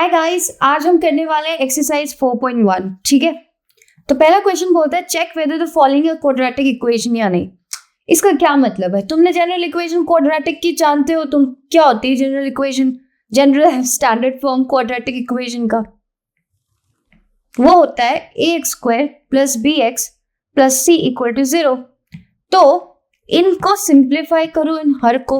Hi guys, आज हम करने वाले हैं एक्सरसाइज 4.1। ठीक है, तो पहला क्वेश्चन बोलता है check whether the following a quadratic equation या नहीं। इसका क्या मतलब है? तुमने जनरल इक्वेशन क्वाड्रेटिक की जानते हो तुम? क्या होती है general equation? General standard form quadratic equation का वो होता है ax² + bx + c = 0। तो इनको सिंप्लीफाई करो इन हर को,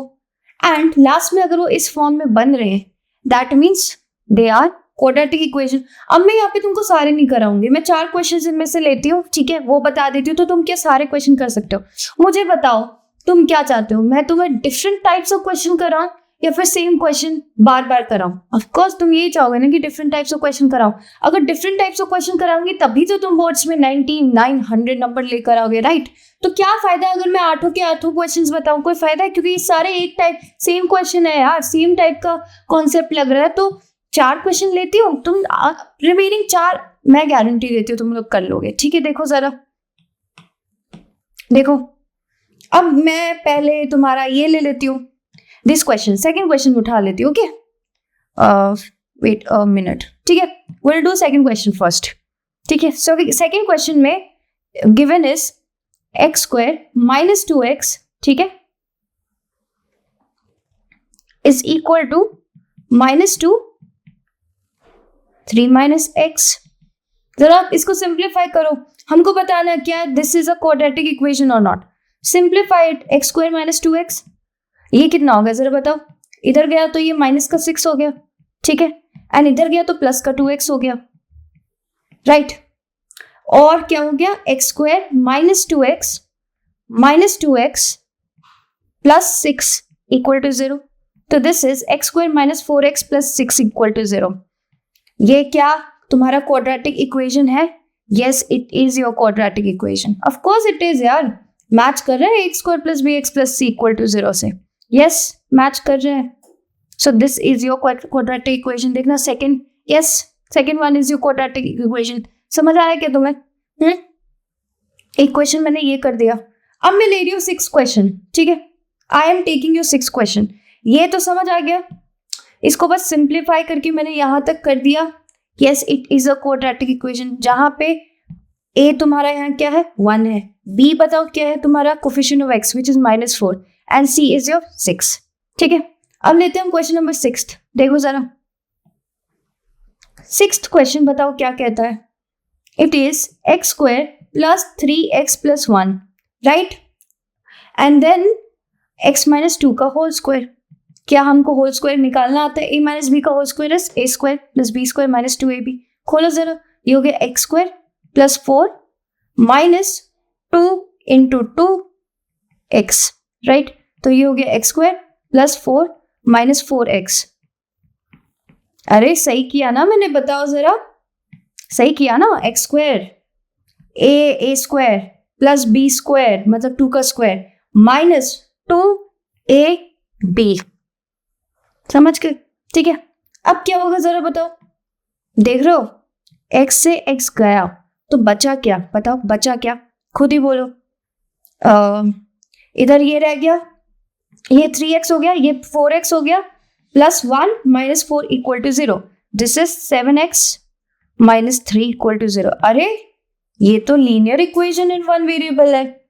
एंड लास्ट में अगर वो इस फॉर्म में बन रहे हैं that means they are quadratic equation. अब मैं यहाँ पे तुमको सारे नहीं कराऊंगी, मैं 4 क्वेश्चन इनमें से लेती हूँ, ठीक है, वो बता देती हूँ, तो तुम क्या सारे क्वेश्चन कर सकते हो। मुझे बताओ तुम क्या चाहते हो, मैं तुम्हें डिफरेंट टाइप्स ऑफ क्वेश्चन कराऊं या फिर सेम क्वेश्चन बार बार कराऊं? ऑफ कोर्स तुम यही चाहोगे ना कि डिफरेंट टाइप्स ऑफ क्वेश्चन कराऊं। अगर डिफरेंट टाइप्स ऑफ क्वेश्चन कराऊंगी तभी तो तुम बोर्ड्स में 9900 नंबर लेकर आओगे, राइट? तो क्या फायदा अगर मैं 8 के 8 क्वेश्चंस बताऊं? कोई फायदा है? क्योंकि ये सारे एक टाइप सेम क्वेश्चन है यार, सेम टाइप का कॉन्सेप्ट लग रहा है। तो 4 क्वेश्चन लेती हूँ, तुम रिमेनिंग 4 मैं गारंटी देती हूँ तुम लोग कर लोगे। ठीक है, देखो जरा, देखो अब मैं पहले तुम्हारा ये ले लेती हूँ, दिस क्वेश्चन, सेकंड क्वेश्चन उठा लेती हूँ। ओके, वेट अ मिनट, ठीक है, will do second question first. ठीक है, सो सेकंड क्वेश्चन में गिवन इज x² - 2x, ठीक है, इज इक्वल टू -2 3 - x। जरा इसको सिंप्लीफाई करो, हमको बताना है क्या this is a quadratic equation और not. Simplify it, x² - 2x, ये कितना हो गया जरा बताओ। इधर गया तो ये -6 हो गया, ठीक है, एंड इधर गया तो +2x हो गया, राइट? और क्या हो गया, x² - 2x - 2x + 6 = 0। तो दिस इज x² - 4x + 6 = 0। ये क्या तुम्हारा क्वाड्रेटिक इक्वेशन है? Yes, it is your quadratic equation. Of course it is यार, मैच कर रहे हैं x² + bx + c = 0 से। यस, मैच कर रहे हैं। So this is your quadratic equation. देखना second, yes, second one is your quadratic equation. समझ आया क्या तुम्हें? एक क्वेश्चन मैंने ये कर दिया, अब मैं ले रही हूँ 6 क्वेश्चन, ठीक है, I am taking you 6 question. ये तो समझ आ गया, इसको बस सिंप्लीफाई करके मैंने यहां तक कर दिया। Yes, it is a quadratic equation, जहां पे a तुम्हारा यहाँ क्या है, 1 है, b बताओ क्या है तुम्हारा, coefficient of x which is -4, and c is your 6। ठीक है, अब लेते हैं हम क्वेश्चन नंबर 6। देखो जरा 6th क्वेश्चन, बताओ क्या कहता है। It is x² + 3x + 1, right, and then x - 2 का होल स्क्वायर। क्या हमको होल स्क्वायर निकालना आता है? a - b का whole square is a² + b² - 2ab। खोलो जरा, ये हो गया x² + 4 - 2 × 2x, राइट? तो ये हो गया x² + 4 - 4x। अरे सही किया ना मैंने, बताओ जरा, सही किया ना? x² a² + b² मतलब 2 का स्क्वायर -2ab, समझ गए? ठीक है, अब क्या होगा जरा बताओ। देख रहे हो, x से x गया तो बचा क्या? बताओ बचा क्या, खुद ही बोलो। इधर ये रह गया, ये 3x हो गया, ये 4x हो गया, +1 - 4 = 0। This is 7x - 3 = 0। अरे ये तो linear equation in one variable है।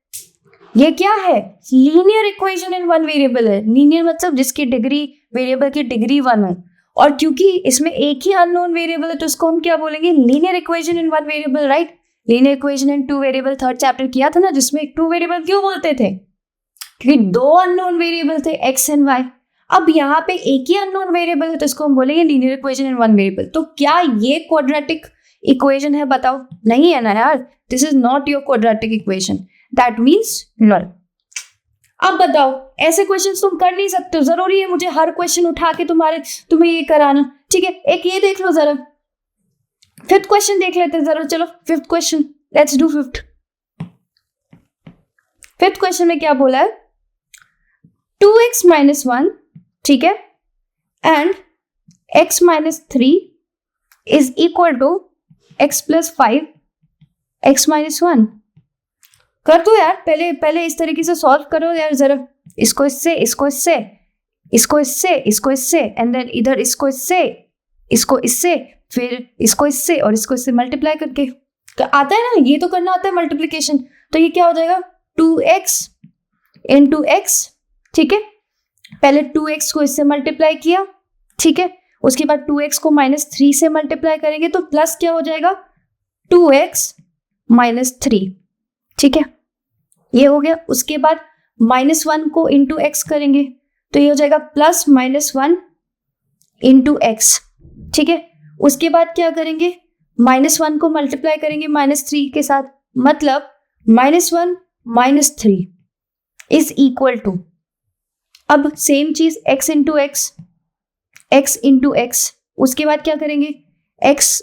ये क्या है? Linear equation in one variable है। लीनियर मतलब जिसकी डिग्री, वेरिएबल की डिग्री 1 हो, और क्योंकि इसमें एक ही अननोन वेरिएबल है तो इसको हम क्या बोलेंगे? Linear equation in one variable, right? Linear equation in 2 variable, 3rd chapter किया था ना, जिसमें 2 वेरिएबल क्यों बोलते थे? क्योंकि 2 अननोन वेरिएबल थे, x एंड y। अब यहाँ पे एक ही अननोन वेरिएबल है तो इसको हम बोलेंगे linear equation in one variable. तो क्या ये क्वाड्रेटिक इक्वेशन है? बताओ, नहीं है ना यार, this is not your quadratic equation, that means null. अब बताओ, ऐसे क्वेश्चंस तुम कर नहीं सकते हो, जरूरी है मुझे हर क्वेश्चन उठा के तुम्हें ये कराना? ठीक है, एक ये देख लो जरा, 5th क्वेश्चन देख लेते हैं जरा, चलो 5th question, let's do 5th question में क्या बोला है? 2x - 1, ठीक है, and x - 3 is equal to x + 5 x - 1। कर दो यार, पहले इस तरीके से सॉल्व करो यार जरा, इसको इससे, इसको इससे, इसको इससे, इसको इससे, एंड देन इधर इसको इससे, इसको इससे, फिर इसको इससे और इसको इससे मल्टीप्लाई करके आता है ना, ये तो करना आता है मल्टीप्लीकेशन। तो ये क्या हो जाएगा 2x इंटू एक्स, ठीक है। पहले 2x को इससे मल्टीप्लाई किया, ठीक है, उसके बाद 2x को -3 से मल्टीप्लाई करेंगे तो प्लस क्या हो जाएगा 2x -3, ठीक है, ये हो गया। उसके बाद -1 को इंटू एक्स करेंगे तो ये हो जाएगा +-1 इंटू एक्स, ठीक है। उसके बाद क्या करेंगे, -1 को मल्टीप्लाई करेंगे -3 के साथ, मतलब -1 -3 इज इक्वल टू, अब सेम चीज x into x, x into x, उसके बाद क्या करेंगे x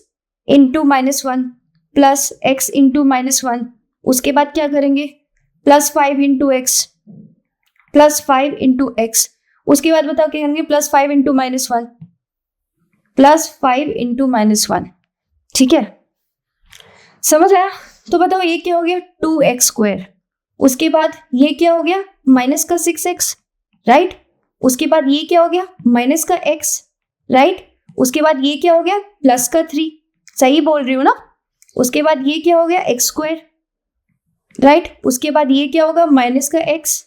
into -1 plus x into -1, उसके बाद क्या करेंगे +5 इंटू एक्स, +5 इंटू एक्स, उसके बाद बताओ क्या करेंगे +5 इंटू -1, +5 इंटू -1, ठीक है, समझ आया। तो बताओ ये क्या हो गया 2x², उसके बाद ये क्या हो गया -6x, राइट, उसके बाद ये क्या हो गया -x, राइट, उसके बाद ये क्या हो गया +3, सही बोल रही हूँ ना, उसके बाद ये क्या हो गया x², राइट, उसके बाद ये क्या होगा -x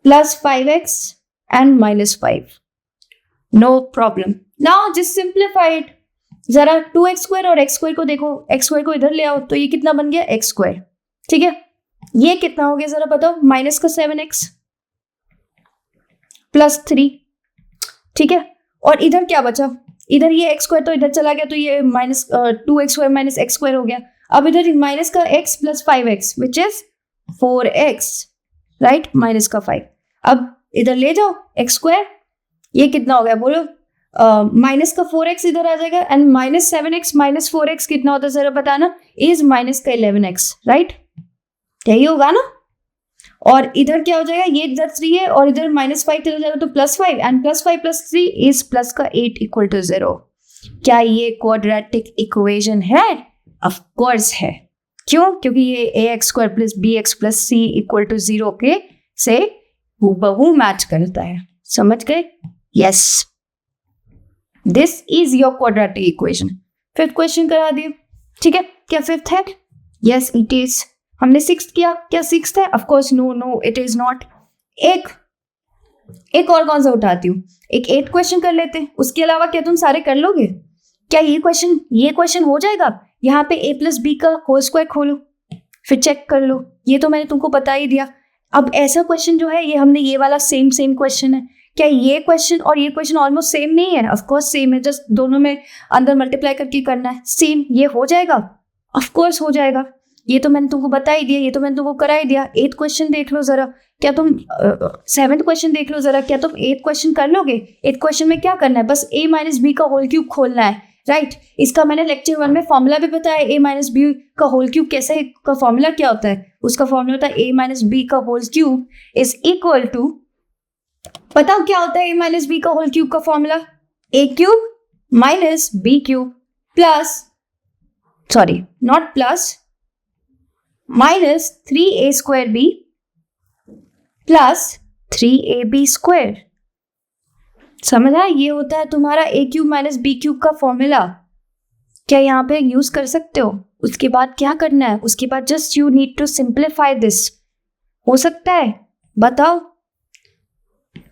+5x and -5, no problem. Now just simplify it, जरा 2x² और x² को देखो, x² को इधर ले आओ तो ये कितना बन गया x², ठीक है, ये कितना हो गया जरा बताओ -7x +3, ठीक है, और इधर क्या बचा, इधर ये x² तो इधर चला गया तो ये -2x² -x² हो गया। अब इधर -x +5x which is 4x, right, -5, अब इधर ले जाओ x², ये कितना हो गया बोलो, -4x इधर आ जाएगा एंड -7x -4x कितना होता है जरा बताना, इज -11x, राइट, यही होगा ना। और इधर क्या हो जाएगा, ये इधर 3 है और इधर -5 चला जाएगा तो +5 एंड +5 + 3 इज +8 = 0। क्या ये क्वाड्रेटिक इक्वेशन है? ऑफ कोर्स है, क्यों, क्योंकि ये ax² + bx + c = 0 के से हूबहू मैच करता है, समझ गए? Yes, this is your quadratic equation. 5th question करा दिए, ठीक है, क्या 5th है? Yes it is. हमने 6th किया, क्या 6th है? Of course no it is not. एक और कौन सा उठाती हूँ, एक 8th क्वेश्चन कर लेते हैं, उसके अलावा क्या तुम सारे कर लोगे? क्या ये क्वेश्चन हो जाएगा? यहाँ पे a + b का होल स्क्वायर खोलो फिर चेक कर लो, ये तो मैंने तुमको बता ही दिया। अब ऐसा क्वेश्चन जो है, ये हमने ये वाला सेम क्वेश्चन है, क्या ये क्वेश्चन और ये क्वेश्चन ऑलमोस्ट सेम नहीं है? ऑफ कोर्स सेम है, जस्ट दोनों में अंदर मल्टीप्लाई करके करना है, सेम। ये हो जाएगा? ऑफ कोर्स हो जाएगा, ये तो मैंने तुमको बता ही दिया, ये तो मैंने तुमको करा ही दिया। 8th क्वेश्चन देख लो जरा, क्या तुम 7th क्वेश्चन देख लो जरा, क्या तुम 8th क्वेश्चन कर लोगे? 8th क्वेश्चन में क्या करना है, बस a - b का होल क्यूब खोलना है, राइट। इसका मैंने लेक्चर 1 में फॉर्मूला भी बताया, a - b का होल क्यूब कैसे का फॉर्मूला क्या होता है, उसका फॉर्मूला होता है a - b का whole cube is equal to, बताओ क्या होता है a - b का होल क्यूब का formula? a³ - b³ plus, sorry not plus, -3a² plus 3ab²। समझ आया? ये होता है तुम्हारा a³ - b³ का फॉर्मूला। क्या यहाँ पे यूज कर सकते हो? उसके बाद क्या करना है? उसके बाद just you need to simplify this. हो सकता है? बताओ।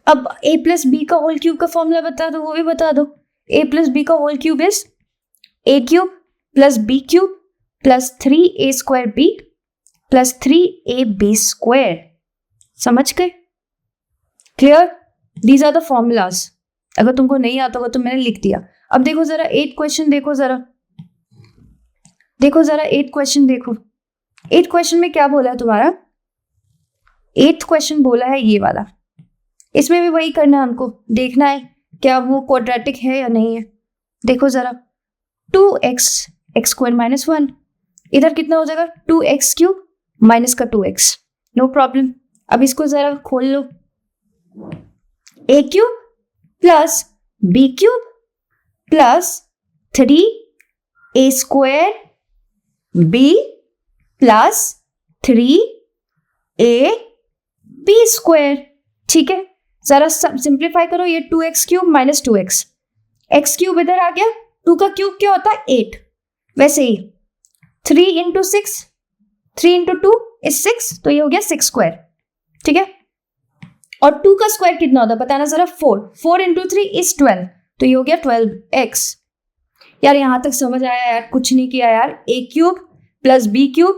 अब a + b का होल क्यूब का फॉर्मूला बता दो, वो भी बता दो। a + b का whole cube is a³ + b³ plus 3a² plus 3ab²। समझ गए? Clear? These are the formulas. अगर तुमको नहीं आता होगा तो मैंने लिख दिया। अब देखो जरा 8th क्वेश्चन देखो जरा, 8th क्वेश्चन देखो। 8th क्वेश्चन में क्या बोला है तुम्हारा? 8th क्वेश्चन बोला है ये वाला, इसमें भी वही करना है हमको, देखना है क्या वो क्वाड्रेटिक है या नहीं है। देखो जरा 2x x² - 1, इधर कितना हो जाएगा 2x³ माइनस का 2x, नो प्रॉब्लम। अब इसको जरा खोल लो, a³ plus b³ plus 3a² b plus 3ab²। ठीक है, जरा सिंप्लीफाई करो, ये 2x³ - 2x, एक्स क्यूब इधर आ गया, 2 का क्यूब क्या होता है 8, वैसे ही 3 इंटू 6, 3 इंटू 2 इज 6, तो ये हो गया 6 स्क्वायर, ठीक है। और 2 का स्क्वायर कितना होता है बताना जरा, 4 इंटू 3 इज 12, तो ये हो गया 12x। यार यहां तक समझ आया यार, कुछ नहीं किया यार, a cube plus b cube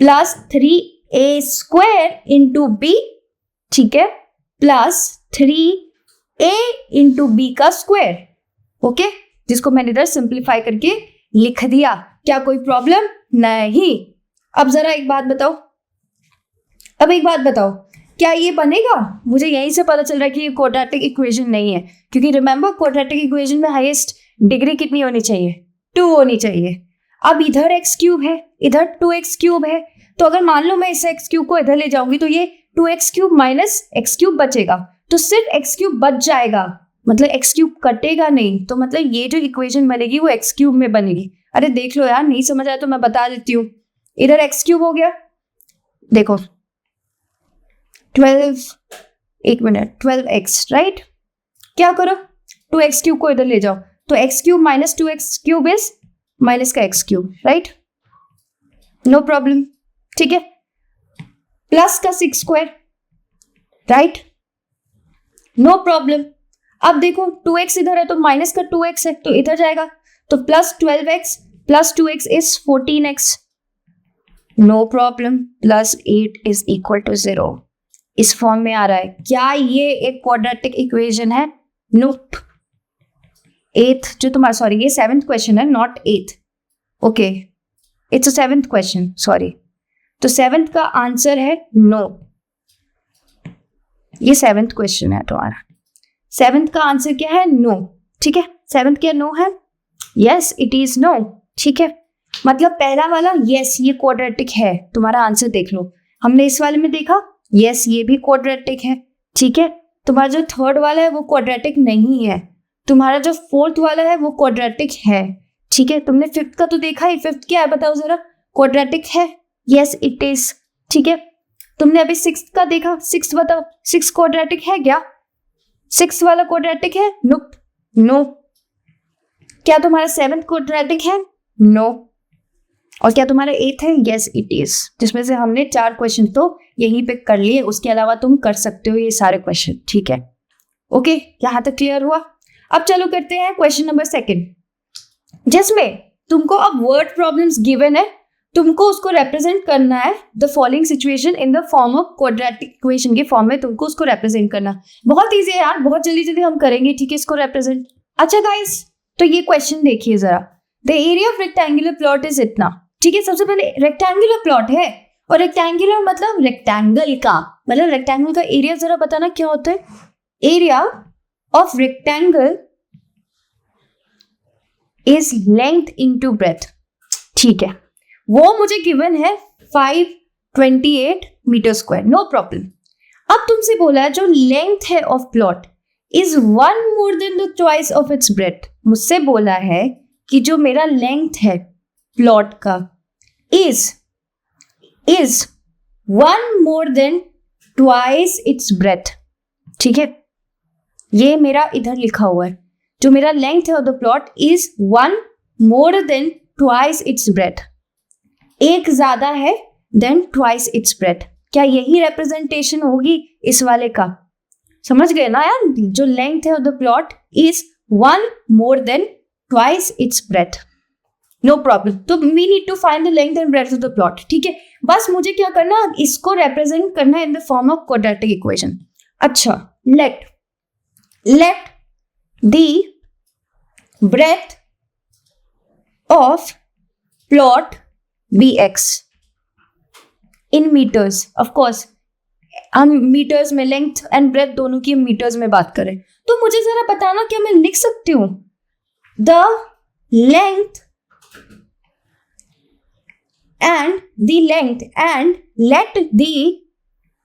plus 3a square into b, ठीक है, प्लस 3a इंटू b का स्क्वायर, ओके, जिसको मैंने इधर सिंप्लीफाई करके लिख दिया। क्या कोई प्रॉब्लम नहीं? अब जरा एक बात बताओ, क्या ये बनेगा? मुझे यहीं से पता चल रहा है कि ये क्वाड्रेटिक इक्वेशन नहीं है, क्योंकि रिमेंबर क्वाड्रेटिक इक्वेशन में हाईएस्ट डिग्री कितनी होनी चाहिए, 2 होनी चाहिए। अब इधर x क्यूब है, इधर 2x क्यूब है, तो अगर मान लो मैं इस x क्यूब को इधर ले जाऊंगी तो ये 2x cube minus x cube बचेगा, तो सिर्फ x क्यूब बच जाएगा, मतलब x क्यूब कटेगा नहीं, तो मतलब ये जो इक्वेशन बनेगी वो x क्यूब में बनेगी। अरे देख लो यार, नहीं समझ आया तो मैं बता देती हूँ। इधर x क्यूब हो गया, देखो 12x, राइट। क्या करो, 2x क्यूब को इधर ले जाओ, तो x cube minus 2x cube is minus का x cube, right, no problem, ठीक है। प्लस का 6 स्क्वायर, राइट, नो प्रॉब्लम। अब देखो 2x इधर है तो माइनस का 2x है, तो इधर जाएगा, तो plus 12x plus 2x is 14x, no problem, plus 8 is equal to 0। इस फॉर्म में आ रहा है। क्या ये एक क्वाड्रेटिक इक्वेशन है? नोप। 8th जो तुम्हारा, सॉरी ये 7th क्वेश्चन है, not 8th, okay, it's a 7th question, sorry. तो 7th का आंसर है नो, ये 7th क्वेश्चन है तुम्हारा। 7th का आंसर क्या है? नो, ठीक है। 7th क्या नो है? यस इट इज नो, ठीक है। मतलब पहला वाला यस ये क्वाड्रेटिक है, तुम्हारा आंसर देख लो। हमने इस वाले में देखा यस ये भी क्वाड्रेटिक है, ठीक है। तुम्हारा जो 3rd वाला है वो क्वाड्रेटिक नहीं है, तुम्हारा जो 4th वाला है वो क्वाड्रेटिक है, ठीक है। तुमने 5th का तो देखा ही, 5th क्या है बताओ जरा, क्वाड्रेटिक है, यस इट इज, ठीक है। तुमने अभी 6th का देखा, 6th बताओ 6 क्वाड्रेटिक है क्या? 6 वाला क्वाड्रेटिक है? नोप, नो। क्या तुम्हारा 7th क्वाड्रेटिक है? नो। और क्या तुम्हारा 8th है? Yes it is. जिसमें से हमने 4 क्वेश्चन तो यहीं पे कर लिए, उसके अलावा तुम कर सकते हो ये सारे क्वेश्चन, ठीक है। ओके, यहां तक क्लियर हुआ? अब चलो करते हैं क्वेश्चन नंबर 2, जिसमें तुमको अब वर्ड प्रॉब्लम्स गिवन है, तुमको उसको रिप्रेजेंट करना है the following situation in the form of quadratic equation के फॉर्म में तुमको उसको रिप्रेजेंट करना। बहुत ईजी है यार, बहुत जल्दी जल्दी हम करेंगे, ठीक है, इसको रिप्रेजेंट। अच्छा गाइस, तो ये क्वेश्चन देखिए जरा, the area of rectangular plot is इतना, ठीक है। सबसे पहले रेक्टेंगुलर प्लॉट है, और रेक्टेंगुलर मतलब रेक्टेंगल का, मतलब रेक्टेंगल का एरिया जरा बताना क्या होता है? Area of rectangle is length into breadth, ठीक है। वो मुझे गिवन है 528 मीटर स्क्वायर, नो प्रॉब्लम। अब तुमसे बोला है जो लेंथ है of plot is 1 more then the twice of its breath. मुझसे बोला है कि जो मेरा लेंथ है प्लॉट का is 1 more than twice its breath, ठीक है। ये मेरा इधर लिखा हुआ है, जो मेरा लेंथ है of the plot is 1 more than twice its breath, एक ज्यादा है देन ट्वाइस इट्स ब्रेथ। क्या यही रिप्रेजेंटेशन होगी इस वाले का? समझ गए ना यार, जो लेंथ है of the plot is 1 more than twice its breadth, no problem. तो we need to find the length and breadth of the plot, ठीक है। बस मुझे क्या करना, इसको रिप्रेजेंट करना है in the form of quadratic equation. अच्छा, let the breadth of plot be x in metres. Of course हम मीटर्स में लेंथ एंड ब्रेथ दोनों की मीटर्स में बात करें, तो मुझे जरा बताना, क्या मैं लिख सकती हूं the length and the length and let the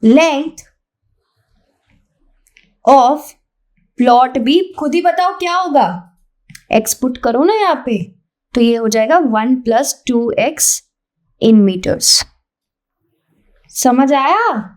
length of plot be, खुद ही बताओ क्या होगा, x पुट करो ना यहाँ पे, तो ये हो जाएगा 1 + 2x इन मीटर्स। समझ आया?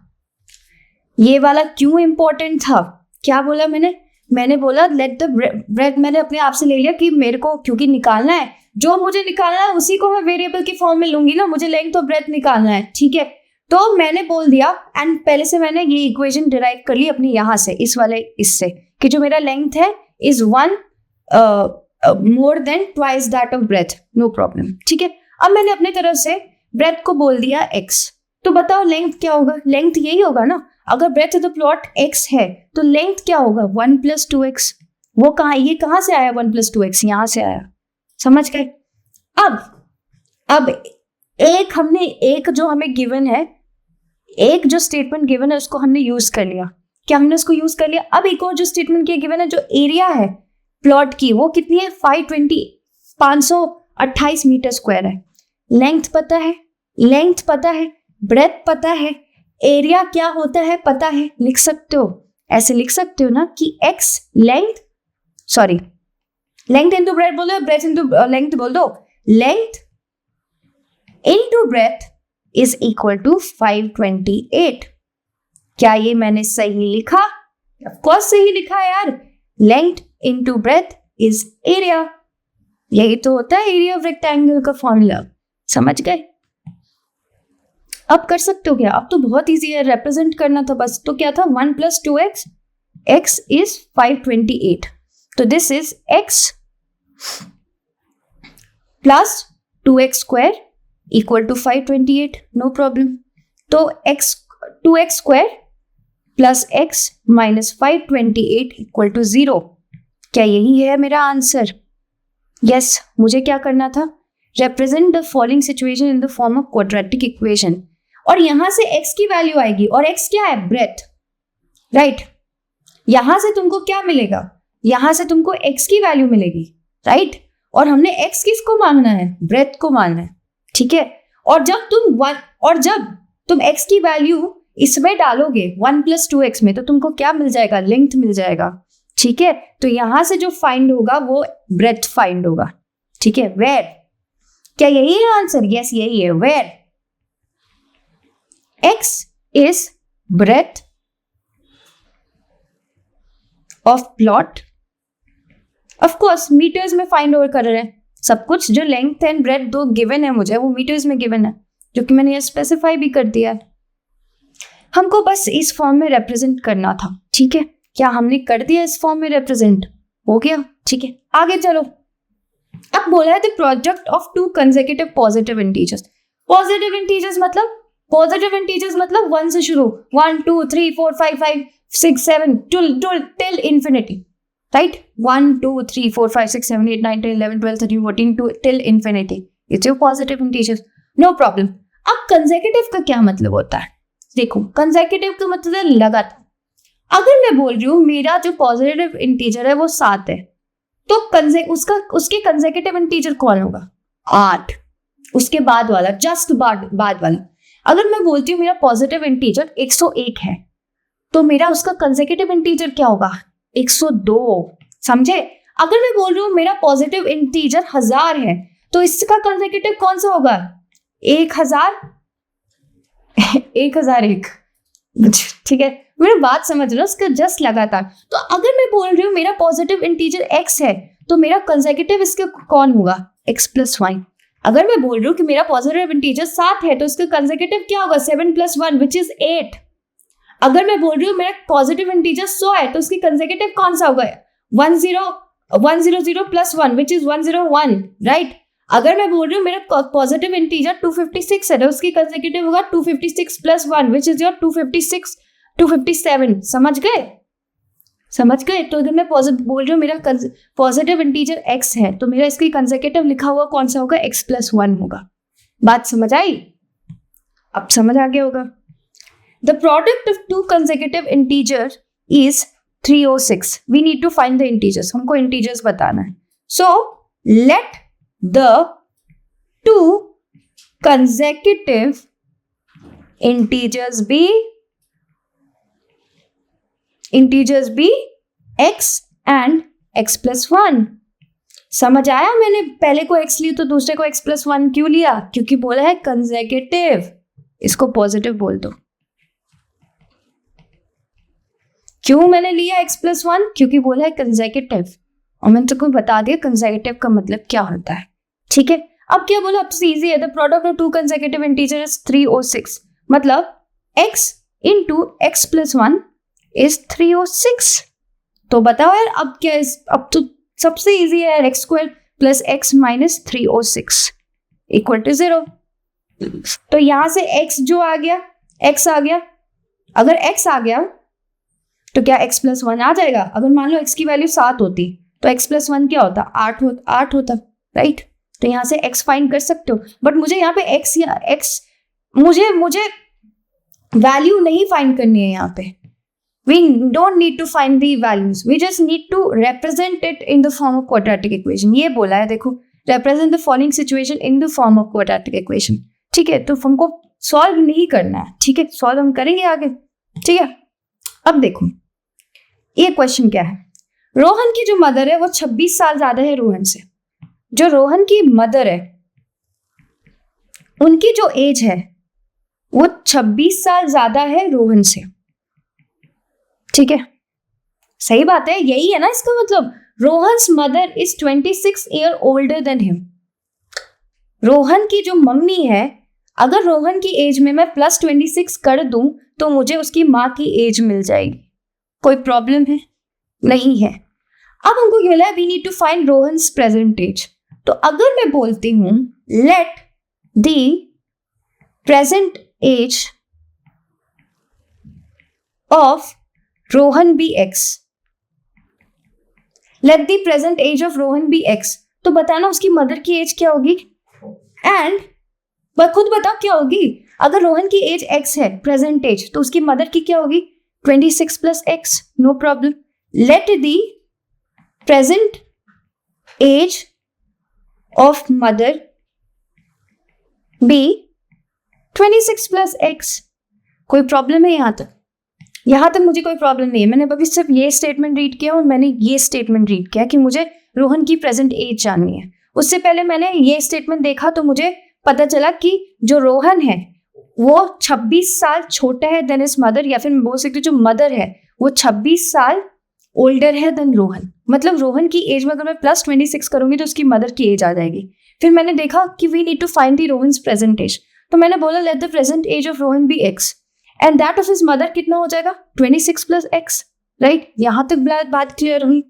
ये वाला क्यों इंपॉर्टेंट था? क्या बोला मैंने? मैंने बोला लेट द ब्रेड, मैंने अपने आप से ले लिया कि मेरे को क्योंकि निकालना है, जो मुझे निकालना है उसी को मैं वेरिएबल की फॉर्म में लूंगी ना, मुझे लेंथ ऑफ ब्रेथ निकालना है, ठीक है। तो मैंने बोल दिया एंड पहले से मैंने ये इक्वेशन डिराइव कर ली अपनी यहाँ से, इस वाले इससे, कि जो मेरा लेंथ है is 1 more than twice that of breadth, no problem, ठीक है। अब मैंने अपने तरफ से ब्रेथ को बोल दिया x, तो बताओ लेंथ क्या होगा, लेंथ यही होगा ना, अगर breadth of the plot x है तो लेंथ क्या होगा 1 + 2x, वो कहाँ, ये कहाँ से आया 1 + 2x, यहाँ से आया, समझ गए। अब एक हमने, एक जो हमें गिवन है, एक जो स्टेटमेंट गिवन है उसको हमने यूज कर लिया, क्या हमने उसको यूज कर लिया। अब एक और जो स्टेटमेंट क्या गिवन है, जो एरिया है प्लॉट की वो कितनी है 528 मीटर स्क्वायर है, लेंथ पता है, लेंथ पता है, ब्रेथ पता है, एरिया क्या होता है पता है, लिख सकते हो, ऐसे लिख सकते हो ना कि x length, sorry length into breadth बोल दो, ब्रेथ इंटू लेंथ बोल दो, length into breadth is equal to 528। क्या ये मैंने सही लिखा? ऑफ कोर्स सही लिखा यार, length into breadth is area, यही तो होता है एरिया ऑफ रेक्टेंगल का फॉर्मूला, समझ गए। अब कर सकते हो क्या, अब तो बहुत इजी है, रिप्रेजेंट करना था बस, तो क्या था 1 + 2x, x इज 528, तो this is x plus 2x² equal to 528, no problem. तो 2x² plus x minus 528 equal to 0, क्या यही है मेरा आंसर? यस, मुझे क्या करना था, represent the following situation in the form of quadratic equation, और यहां से x की वैल्यू आएगी, और x क्या है ब्रेथ, राइट। यहां से तुमको क्या मिलेगा, यहां से तुमको x की वैल्यू मिलेगी, राइट, और हमने x किसको मांगना है, ब्रेथ को मांगना है, ठीक है। और जब तुम x की वैल्यू इसमें डालोगे 1 + 2x में, तो तुमको क्या मिल जाएगा, लेंथ मिल जाएगा, ठीक है। तो यहां से जो फाइंड होगा वो ब्रेथ फाइंड होगा, ठीक है। वेयर, क्या यही है आंसर? यस यही है, where x is breadth of plot, of course metres में फाइंड ओवर कर रहे हैं सब कुछ, जो लेंथ एंड ब्रेथ दो गिवन है मुझे वो मीटर्स में गिवन है, जो कि मैंने ये स्पेसिफाई भी कर दिया है। हमको बस इस फॉर्म में रिप्रेजेंट करना था, ठीक है। क्या हमने कर दिया इस फॉर्म में रिप्रेजेंट, हो गया, ठीक है। आगे चलो, अब बोला है the product of 2 consecutive positive integers. Positive integers मतलब 1 से शुरू, 1 2 3 4 5 5 6 7 till infinity, right. 1 2 3 4 5 6 7 8 9 10 11 12 13 14 till infinity, it's your positive integers, no problem. अब कंसेक्यूटिव का क्या मतलब होता है, देखो कंसेक्यूटिव का मतलब है लगातार। अगर मैं बोल रही हूँ मेरा जो पॉजिटिव इंटीजर है वो 7 है, तो उसके कंसेक्यूटिव इंटीजर कौन होगा, 8, उसके बाद वाला, जस्ट बाद वाला। अगर मैं बोलती हूँ मेरा पॉजिटिव इंटीजर 101 है, तो मेरा उसका कंसेक्यूटिव इंटीजर क्या होगा, 102, समझे। अगर मैं बोल रही हूँ मेरा पॉजिटिव इंटीजर 1000 है, तो इसका कंसेक्यूटिव कौन सा होगा, 1001, ठीक है। मेरी बात समझ रहे हो, उसका जस्ट लगातार। तो अगर मैं बोल रही हूँ मेरा पॉजिटिव इंटीजर x है, तो मेरा कंसेक्यूटिव इसके कौन होगा, x + 1। अगर मैं बोल रही हूँ कि मेरा पॉजिटिव इंटीजर 7 है, तो इसका कंसेक्यूटिव क्या होगा, 7 + 1 विच इज 8। अगर मैं बोल रही हूँ मेरा पॉजिटिव इंटीजर 100 है, तो उसकी कंसेक्यूटिव कौन सा होगा, 100 + 1 विच इज 101, राइट। अगर मैं बोल रही हूँ मेरा पॉजिटिव इंटीजर 256 है, तो उसकी कंसेक्यूटिव होगा 256 + 1 विच इज योर 257, समझ गए। तो अगर मैं बोल रही हूँ मेरा पॉजिटिव इंटीजर x है, तो मेरा इसकी कंसेक्यूटिव लिखा हुआ कौन सा होगा, x + 1 होगा। बात समझ आई? अब समझ आ गया होगा। The product of 2 consecutive integer is 306। We need to find the integers, हमको इंटीजर्स बताना है। So let the 2 consecutive integers be x and x + 1। समझ आया? मैंने पहले को x ली तो दूसरे को x + 1 क्यों लिया, क्योंकि बोला है consecutive, इसको पॉजिटिव बोल दो। क्यों मैंने लिया x+1? क्योंकि बोला है कंसेक्यूटिव, और मैंने तुमको बता दिया कंसेक्यूटिव का मतलब क्या होता है। ठीक है, अब क्या बोला, अब इजी है, the product of to consecutive integer is 306, मतलब x into x+1 इज 306। तो बताओ यार अब क्या है, अब तो सबसे इजी है यार, x² + x - 306 = 0। तो यहां से x जो आ गया, x आ गया, अगर x आ गया तो क्या x+1 आ जाएगा। अगर मान लो x की वैल्यू 7 होती तो x+1 क्या होता, 8 होता, राइट। तो यहाँ से x फाइंड कर सकते हो, बट मुझे यहाँ पे x या x मुझे वैल्यू नहीं फाइंड करनी है। यहाँ पे we don't need to find the values, we just need to represent it in the form of quadratic equation। ये बोला है, देखो, represent the following situation in the form of quadratic equation। ठीक है, तो हमको सॉल्व नहीं करना है, ठीक है, सॉल्व हम करेंगे आगे। ठीक है, अब देखो ये क्वेश्चन क्या है। रोहन की जो मदर है वो 26 साल ज्यादा है रोहन से। जो रोहन की मदर है उनकी जो एज है वो 26 साल ज्यादा है रोहन से। ठीक है, सही बात है, यही है ना इसका मतलब। Rohan's mother is 26 year older than him. Rohan की जो मम्मी है, अगर रोहन की एज में मैं +26 कर दूं तो मुझे उसकी माँ की एज मिल जाएगी। कोई प्रॉब्लम है? नहीं है। अब हमको क्या है, we need to find Rohan's present age. तो अगर मैं बोलती हूं let the present age of Rohan be x, let the present age of Rohan be x, तो बताना उसकी मदर की एज क्या होगी। एंड खुद बताओ क्या होगी। अगर रोहन की एज x है, प्रेजेंट एज, तो उसकी मदर की क्या होगी, 26 + x। No problem. Let the present age of mother be 26 + x। कोई प्रॉब्लम है यहाँ तक? यहाँ तक मुझे कोई प्रॉब्लम नहीं है। मैंने अभी सिर्फ ये स्टेटमेंट रीड किया और मैंने ये स्टेटमेंट रीड किया कि मुझे रोहन की प्रेजेंट एज जाननी है। उससे पहले मैंने ये स्टेटमेंट देखा तो मुझे पता चला कि जो रोहन है वो 26 साल छोटा है देन इस मदर, या फिर मैं बोल सकती हूँ जो मदर है वो 26 साल ओल्डर है देन रोहन। मतलब रोहन की एज में अगर मैं +26 करूंगी तो उसकी मदर की एज आ जाएगी। फिर मैंने देखा कि we need to find the Rohan's present age, तो मैंने बोला let the present age of Rohan be x and that of his mother कितना हो जाएगा, 26 + x, राइट। यहां तक बात क्लियर हुई।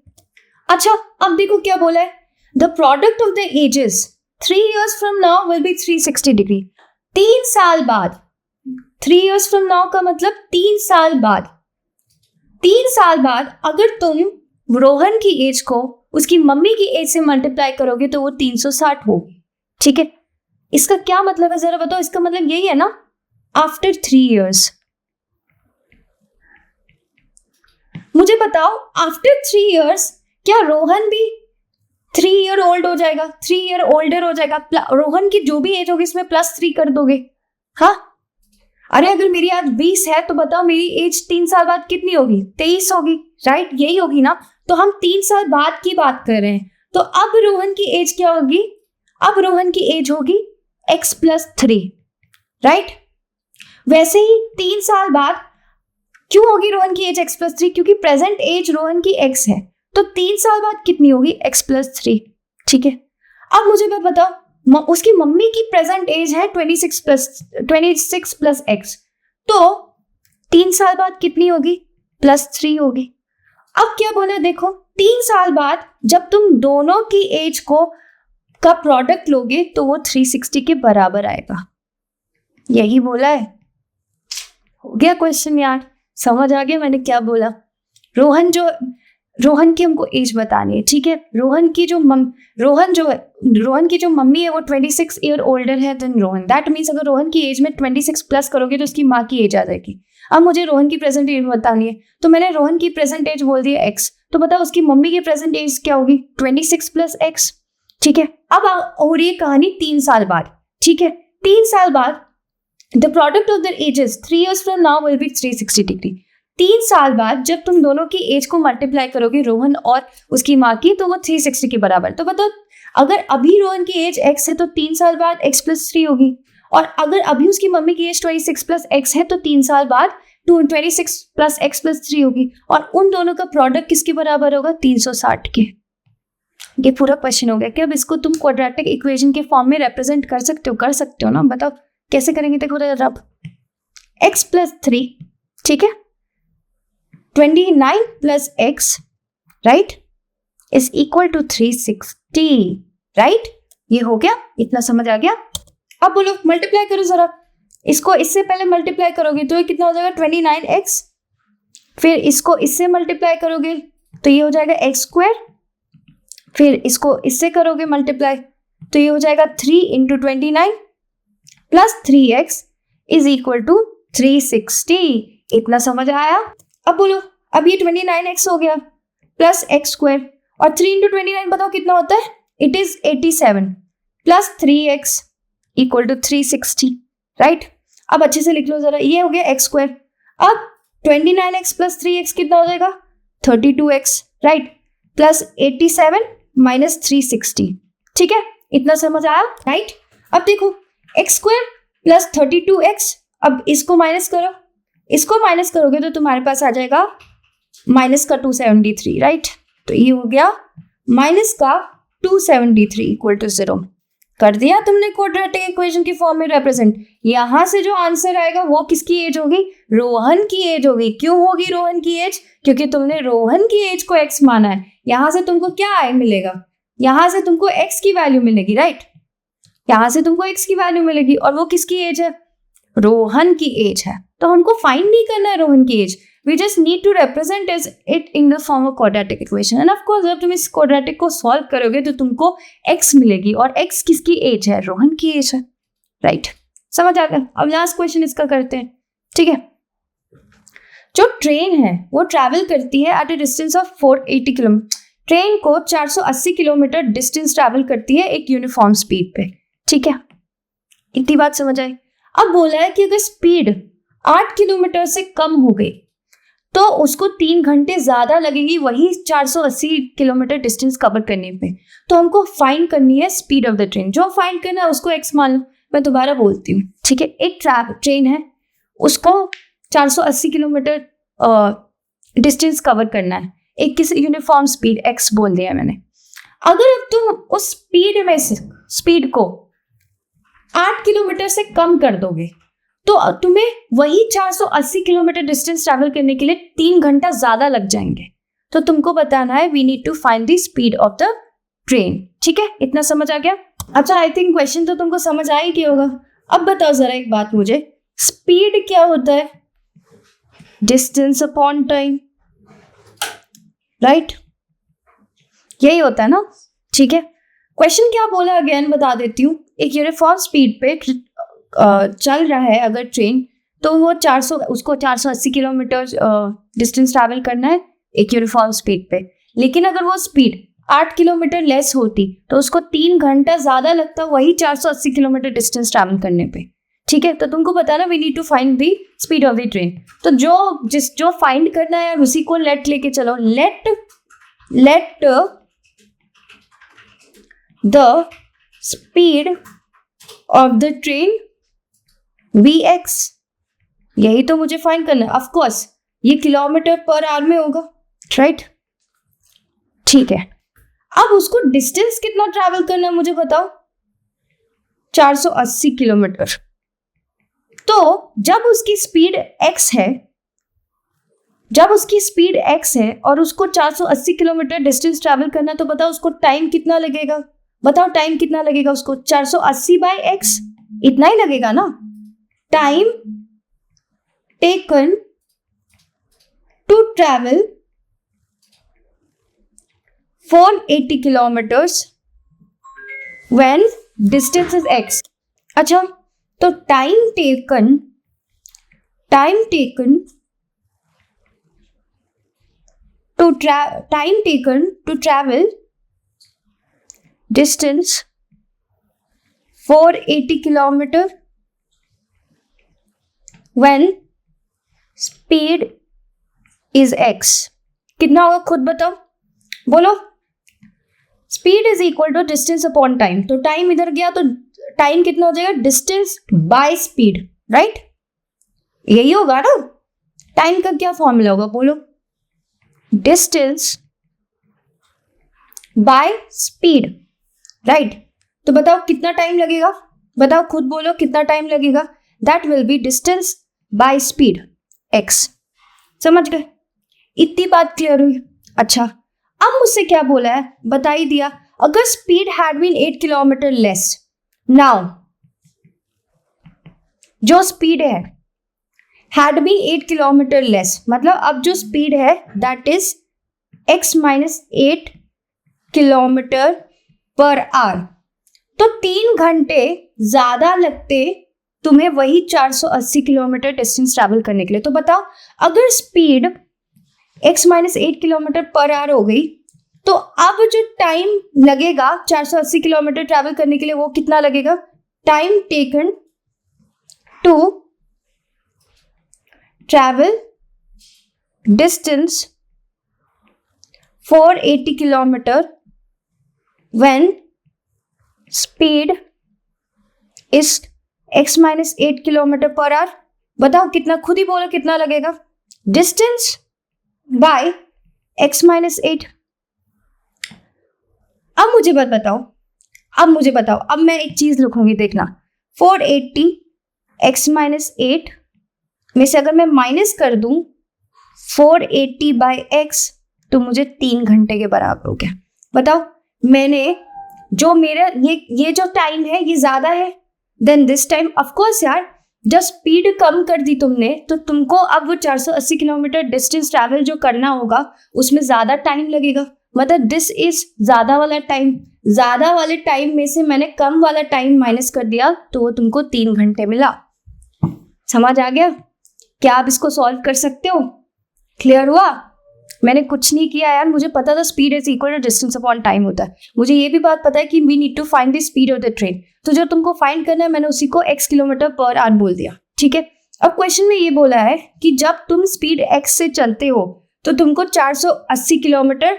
अच्छा, अब देखो क्या बोला है, the product of the ages 3 years from now will be 360 degree. 3 साल बाद, 3 years from now का मतलब 3 साल बाद। 3 साल बाद अगर तुम रोहन की एज को उसकी मम्मी की एज से मल्टीप्लाई करोगे तो वो 360 होगी। ठीक है, इसका क्या मतलब है जरा बताओ। इसका मतलब यही है ना, आफ्टर 3 years। मुझे बताओ आफ्टर 3 years क्या रोहन भी 3 year old हो जाएगा, 3 year older हो जाएगा। रोहन की जो भी एज होगी इसमें +3 कर दोगे। हाँ, अरे अगर मेरी आज 20 है तो बताओ मेरी एज 3 साल बाद कितनी होगी, 23 होगी, राइट। यही होगी ना। तो हम 3 साल बाद की बात कर रहे हैं। तो अब रोहन की एज क्या होगी, अब रोहन की एज होगी x+3, राइट। वैसे ही 3 साल बाद क्यों होगी रोहन की एज x+3, क्योंकि प्रेजेंट एज रोहन की x है। तो 3 साल बाद कितनी होगी, x+3। ठीक है, अब मुझे बताओ उसकी मम्मी की प्रेजेंट एज है 26 + x, तो 3 साल बाद कितनी होगी, +3 होगी। अब क्या बोला देखो, 3 साल बाद जब तुम दोनों की एज का प्रोडक्ट लोगे तो वो 360 के बराबर आएगा। यही बोला है। हो गया क्वेश्चन यार, समझ आ गया मैंने क्या बोला। रोहन की हमको एज बतानी है। ठीक है, रोहन की जो मम्मी है वो 26 ईयर ओल्डर है देन रोहन। दैट मीन्स अगर रोहन की एज में 26 प्लस करोगे तो उसकी माँ की एज आ जाएगी। अब मुझे रोहन की प्रेजेंट एज बतानी है, तो मैंने रोहन की प्रेजेंट एज बोल दिया x, तो बताओ उसकी मम्मी की प्रेजेंट एज क्या होगी, 26 + x। ठीक है, अब हो रही है कहानी 3 साल बाद। ठीक है, 3 साल बाद the product of their edges 3 years from now will be 360 degree. 3 साल बाद जब तुम दोनों की एज को मल्टीप्लाई करोगे रोहन और उसकी माँ की, तो वो 360 के बराबर। तो बताओ अगर अभी रोहन की एज x है तो 3 साल बाद x + 3 होगी, और अगर अभी उसकी मम्मी की एज 26 + x है तो 3 साल बाद 26 प्लस एक्स प्लस 3 होगी, और उन दोनों का प्रोडक्ट किसके बराबर होगा? 360 के। ये पूरा क्वेश्चन हो गया कि अब इसको तुम क्वाड्रेटिक इक्वेशन के फॉर्म में रिप्रेजेंट कर सकते हो? कर सकते हो ना, बताओ कैसे करेंगे? देखो अब x प्लस 3, ठीक है, 29 plus x, right, is equal to 360, right. ये हो गया, इतना समझ आ गया। अब बोलो मल्टीप्लाई करो जरा, इसको इससे पहले मल्टीप्लाई करोगे तो ये कितना हो जाएगा? 29x, फिर इसको इससे मल्टीप्लाई करोगे तो ये हो जाएगा एक्स स्क्वायर, फिर इसको इससे करोगे मल्टीप्लाई तो ये हो जाएगा 3 into 29 plus 3x is equal to 360। इतना समझ आया? अब बोलो, अब ये 29x हो गया प्लस एक्स स्क्वायर, और 3 इंटू 29 बताओ कितना होता है? It is 87 plus 3x equal to 360, right. अब अच्छे से लिख लो जरा, ये हो गया एक्स स्क्वायर। अब 29x प्लस 3x कितना हो जाएगा? 32x, राइट, प्लस 87 माइनस 360, ठीक है, इतना समझ आया, राइट। अब देखो एक्स स्क्वायर प्लस 32x, अब इसको माइनस करो, इसको माइनस करोगे तो तुम्हारे पास आ जाएगा माइनस का 273, राइट। तो ये हो गया माइनस का 273 इक्वल टू 0। कर दिया तुमने क्वाड्रेटिक इक्वेशन की फॉर्म में रिप्रेजेंट। यहां से जो आंसर आएगा वो किसकी एज होगी? रोहन की एज होगी। क्यों होगी रोहन की एज? क्योंकि तुमने रोहन की एज को x माना है। यहां से तुमको क्या मिलेगा? यहां से तुमको x की वैल्यू मिलेगी, राइट। यहां से तुमको x की वैल्यू मिलेगी, और वो किसकी एज है? रोहन की एज है। तो हमको फाइंड नहीं करना है रोहन की as, we just need to represent it in the form of quadratic equation, and of course जब तुम इस quadratic को सॉल्व करोगे तो तुमको x मिलेगी, और x किसकी एज है? रोहन की एज है, राइट। समझ आ गया? अब लास्ट क्वेश्चन इसका करते हैं, ठीक है। जो ट्रेन है वो ट्रैवल करती है at a distance of 480 kilometre. Train को 480 किलोमीटर डिस्टेंस ट्रैवल करती है एक यूनिफॉर्म स्पीड पे, ठीक है। इतनी बात समझ आई? अब बोला है कि अगर स्पीड 8 किलोमीटर से कम हो गई तो उसको 3 घंटे ज्यादा लगेगी वही 480 किलोमीटर डिस्टेंस कवर करने पे। तो हमको फाइंड करनी है स्पीड ऑफ द ट्रेन। जो फाइंड करना है उसको x मान लो। मैं दोबारा बोलती हूँ, ठीक है। एक ट्रेन है, उसको 480 किलोमीटर डिस्टेंस कवर करना है, एक किसी यूनिफॉर्म स्पीड x बोल दिया मैंने। अगर अब तुम उस स्पीड में से स्पीड को 8 किलोमीटर से कम कर दोगे तो तुम्हें वही 480 किलोमीटर डिस्टेंस ट्रैवल करने के लिए 3 घंटा ज्यादा लग जाएंगे। तो तुमको बताना है we need to find the speed of the train, ठीक है। इतना समझ आ गया? अच्छा, आई थिंक क्वेश्चन तो तुमको समझ आ ही गया होगा। अब बताओ जरा एक बात मुझे, स्पीड क्या होता है? डिस्टेंस अपॉन टाइम, राइट, यही होता है ना, ठीक है। क्वेश्चन क्या बोला अगेन बता देती हूँ। एक यूनिफॉर्म स्पीड पे चल रहा है अगर ट्रेन, तो वो उसको 480 किलोमीटर डिस्टेंस ट्रैवल करना है एक यूनिफॉर्म स्पीड पे। लेकिन अगर वो स्पीड 8 किलोमीटर लेस होती तो उसको 3 घंटा ज्यादा लगता वही 480 किलोमीटर डिस्टेंस ट्रैवल करने पे, ठीक है। तो तुमको बताना we need to find the speed of the train. तो जो फाइंड करना है उसी को लेट लेके चलो। Let the speed of the train Vx, यही तो मुझे फाइंड करना है। ऑफ कोर्स ये किलोमीटर पर आवर में होगा, राइट, ठीक है। अब उसको डिस्टेंस कितना ट्रैवल करना है मुझे बताओ? 480 किलोमीटर। तो जब उसकी स्पीड x है, और उसको 480 किलोमीटर डिस्टेंस ट्रैवल करना, तो बताओ उसको टाइम कितना लगेगा? बताओ टाइम कितना लगेगा उसको? 480 बाई x, इतना ही लगेगा ना। Time taken to travel 480 kilometers when distance is x. अच्छा, तो time taken to travel distance 480 kilometer when speed is x, कितना होगा खुद बताओ, बोलो। Speed is equal to distance upon time. तो टाइम इधर गया तो टाइम कितना हो जाएगा? डिस्टेंस बाय स्पीड, राइट, यही होगा ना। टाइम का क्या फॉर्मूला होगा बोलो? Distance by speed, right? तो बताओ कितना टाइम लगेगा, बताओ खुद बोलो कितना टाइम लगेगा? That will be distance by speed x। समझ गए? इतनी बात क्लियर हुई? अच्छा, अब मुझसे क्या बोला है, बता ही दिया। अगर speed had been 8 kilometre less, now जो स्पीड है हैड बीन 8 किलोमीटर लेस, मतलब अब जो स्पीड है that is x minus 8 kilometre per hour, तो 3 घंटे ज्यादा लगते तुम्हें वही 480 किलोमीटर डिस्टेंस ट्रैवल करने के लिए। तो बताओ अगर speed x minus 8 kilometre per our हो गई तो अब जो टाइम लगेगा 480 किलोमीटर ट्रैवल करने के लिए वो कितना लगेगा? Time taken to travel distance 480 kilometre when speed is x minus 8 kilometre per hour. बताओ कितना, खुद ही बोलो कितना लगेगा? Distance by x minus 8। अब मुझे बताओ, अब मैं एक चीज लिखूंगी, देखना। 480 x माइनस 8 में से अगर मैं माइनस कर दूं 480 बाय x तो मुझे 3 घंटे के बराबर हो गया। बताओ मैंने जो मेरा ये जो टाइम है ये ज्यादा है देन दिस टाइम। ऑफकोर्स यार, जब स्पीड कम कर दी तुमने तो तुमको अब वो 480 किलोमीटर डिस्टेंस ट्रैवल जो करना होगा उसमें ज्यादा टाइम लगेगा। मतलब दिस इज ज्यादा वाला टाइम, ज्यादा वाले टाइम में से मैंने कम वाला टाइम माइनस कर दिया तो वो तुमको 3 घंटे मिला। समझ आ गया? क्या आप इसको सॉल्व कर सकते हो? क्लियर हुआ? मैंने कुछ नहीं किया यार, मुझे पता था speed is equal to distance upon time होता है। मुझे ये भी बात पता है कि we need to find the speed of the train, तो जो तुमको फाइंड करना है मैंने उसी को x किलोमीटर पर आवर बोल दिया। ठीक है, अब क्वेश्चन में ये बोला है कि जब तुम स्पीड x से चलते हो तो तुमको 480 किलोमीटर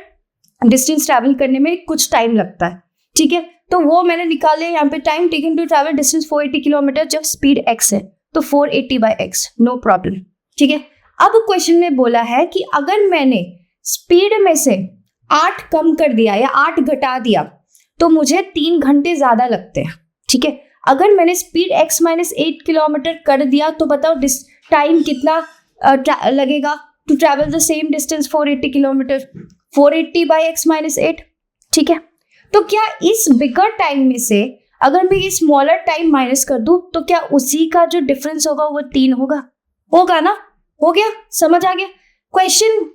डिस्टेंस ट्रैवल करने में कुछ टाइम लगता है। ठीक है, तो वो मैंने निकाले यहाँ पे, time taken to travel distance 480 kilometre जब स्पीड x है तो 480 बाय x, नो प्रॉब्लम। ठीक है, अब क्वेश्चन में बोला है कि अगर मैंने स्पीड में से 8 कम कर दिया या 8 घटा दिया तो मुझे 3 घंटे ज्यादा लगते हैं। ठीक है, अगर मैंने स्पीड x माइनस 8 किलोमीटर कर दिया तो बताओ टाइम कितना लगेगा to travel the same distance 480 kilometre, 480 by x minus 8। ठीक है, तो क्या इस बिगर टाइम में से अगर मैं ये स्मॉलर टाइम माइनस कर दूं तो क्या उसी का जो डिफरेंस होगा वो 3 होगा? होगा ना? हो गया? समझ आ गया? क्वेश्चन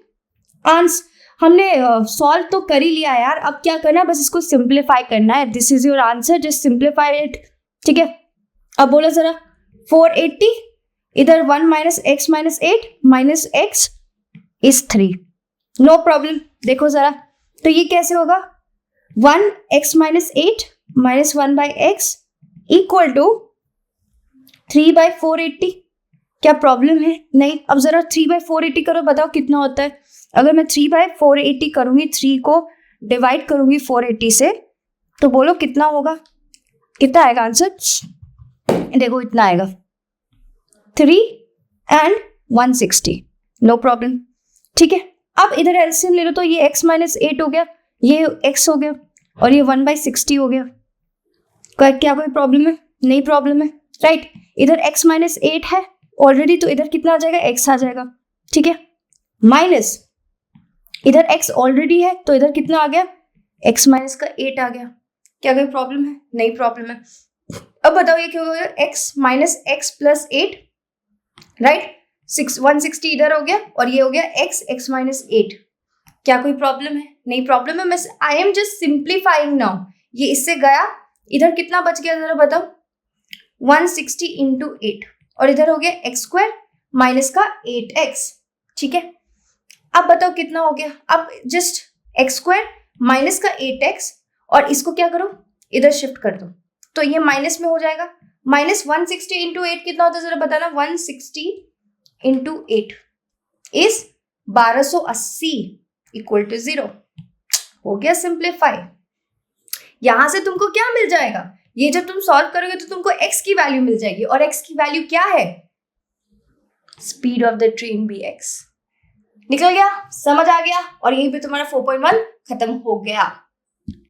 आंसर हमने सॉल्व तो कर ही लिया यार, अब क्या करना है, बस इसको सिंप्लीफाई करना है। This is your answer, just simplify it. ठीक है, अब बोलो जरा, 480 इधर 1 minus x minus 8 minus x is 3, no problem. देखो जरा, तो ये कैसे होगा? 1 एक्स minus 8 minus 1 by x equal to 3 by 480। क्या प्रॉब्लम है? नहीं। अब जरा 3 बाई 480 करो, बताओ कितना होता है। अगर मैं 3 बाई 480 करूंगी, 3 को डिवाइड करूंगी 480 से, तो बोलो कितना होगा? कितना आएगा आंसर? देखो इतना आएगा, 3 एंड 160, नो प्रॉब्लम। ठीक है, अब इधर एलसीएम ले लो, तो ये x माइनस 8 हो गया, ये x हो गया और ये 1 बाई 60 हो गया। क्या कोई प्रॉब्लम है? नहीं प्रॉब्लम है, राइट। इधर x माइनस 8 है ऑलरेडी, तो इधर कितना आ जाएगा? x आ जाएगा। ठीक है, माइनस इधर x ऑलरेडी है तो इधर कितना आ गया? x माइनस का 8 आ गया। क्या कोई प्रॉब्लम है? नहीं प्रॉब्लम है। अब बताओ ये क्यों हो गया? x minus x plus 8, right. 160 इधर हो गया और ये हो गया x माइनस 8। क्या कोई प्रॉब्लम है? नहीं प्रॉब्लम है। मैं I am just simplifying now. ये इससे गया, इधर कितना बच गया जरा बताओ? 160 इंटू 8 और इधर हो गया x स्क्वायर माइनस का 8x। ठीक है, अब बताओ कितना हो गया? अब जस्ट x स्क्वायर माइनस का 8x और इसको क्या करो, इधर शिफ्ट कर दो, तो ये माइनस में हो जाएगा। माइनस 160 इंटू 8 कितना होता है जरा बताना? 160 इंटू 8 इज 1280 इक्वल टू 0। हो गया सिंप्लीफाई। यहां से तुमको क्या मिल जाएगा? ये जब तुम सॉल्व करोगे तो तुमको x की वैल्यू मिल जाएगी, और x की वैल्यू क्या है? स्पीड ऑफ द ट्रेन भी x। निकल गया, समझ आ गया, और यहीं पे तुम्हारा 4.1 खत्म हो गया।